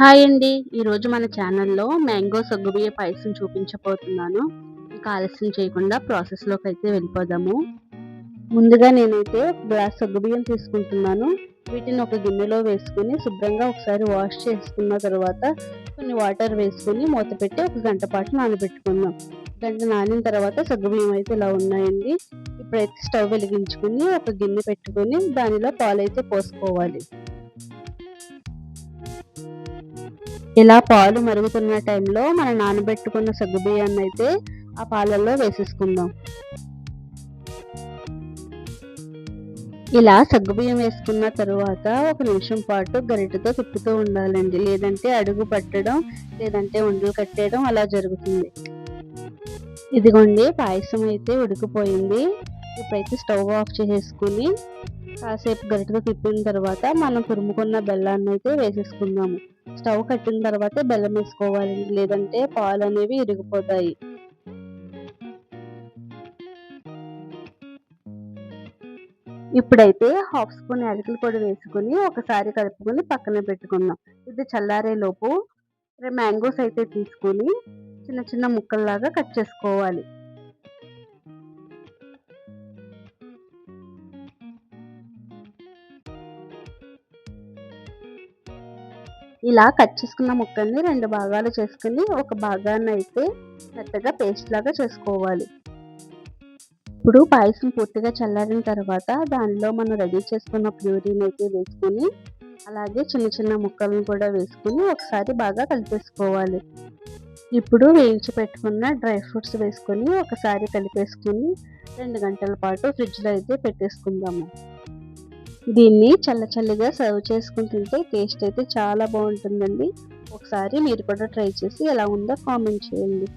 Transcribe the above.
Hi అండి. ఈరోజు మన ఛానల్‌లో మ్యాంగో సగ్గుబియ్య పాయసం చూపించబోతున్నాను. ఇక ఆలస్యం చేయకుండా ప్రాసెస్‌లోకైతే వెళ్ళిపోదాము. ముందుగా నేనైతే గ్లాస్ సగ్గుబియ్యం తీసుకుంటున్నాను. వీటిని ఒక గిన్నెలో వేసుకొని శుభ్రంగా ఒకసారి వాష్ చేసుకున్న తర్వాత కొన్ని వాటర్ వేసుకొని మూత పెట్టి ఒక గంట పాటు నానబెట్టుకుందాం. గంట నానిన తర్వాత సగ్గుబియ్యం అయితే ఇలా ఉన్నాయండి. ఇప్పుడైతే స్టవ్ వెలిగించుకొని ఒక గిన్నె పెట్టుకొని దానిలో పాలైతే పోసుకోవాలి. ఇలా పాలు మరుగుతున్న టైంలో మనం నానబెట్టుకున్న సగ్గుబియ్యాన్ని అయితే ఆ పాలల్లో వేసేసుకుందాం. ఇలా సగ్గుబియ్యం వేసుకున్న తరువాత ఒక నిమిషం పాటు గరిటెతో తిప్పుతూ ఉండాలండి. లేదంటే అడుగు పట్టడం, లేదంటే ఉండలు కట్టేయడం అలా జరుగుతుంది. ఇదిగోండి పాయసం అయితే ఉడికిపోయింది. ఇప్పుడైతే స్టవ్ ఆఫ్ చేసేసుకుని కాసేపు గరిటెతో తిప్పిన తర్వాత మనం తురుముకున్న బెల్లాన్ని అయితే వేసేసుకుందాము. స్టవ్ కట్టిన తర్వాత బెల్లం వేసుకోవాలండి. లేదంటే పాలు అనేవి ఇరిగిపోతాయి. ఇప్పుడైతే హాఫ్ స్పూన్ యాలకుల పొడి వేసుకుని ఒకసారి కలుపుకొని పక్కన పెట్టుకుందాం. ఇది చల్లారేలోపు మ్యాంగోస్ అయితే తీసుకుని చిన్న చిన్న ముక్కల్లాగా కట్ చేసుకోవాలి. ఇలా కట్ చేసుకున్న ముక్కల్ని 2 భాగాలు చేసుకుని ఒక భాగాన్ని అయితే మెత్తగా పేస్ట్ లాగా చేసుకోవాలి. ఇప్పుడు పాయసం పూర్తిగా చల్లారిన తర్వాత దానిలో మనం రెడీ చేసుకున్న ప్యూరీని అయితే వేసుకొని అలాగే చిన్న చిన్న ముక్కలను కూడా వేసుకుని ఒకసారి బాగా కలిపేసుకోవాలి. ఇప్పుడు వేయించి పెట్టుకున్న డ్రై ఫ్రూట్స్ వేసుకొని ఒకసారి కలిపేసుకుని 2 గంటల పాటు ఫ్రిడ్జ్లో అయితే పెట్టేసుకుందాము. దీన్ని చల్లగా సర్వ్ చేసుకుని తింటే టేస్ట్ అయితే చాలా బాగుంటుందండి. ఒకసారి మీరు కూడా ట్రై చేసి ఎలా ఉందో కామెంట్ చేయండి.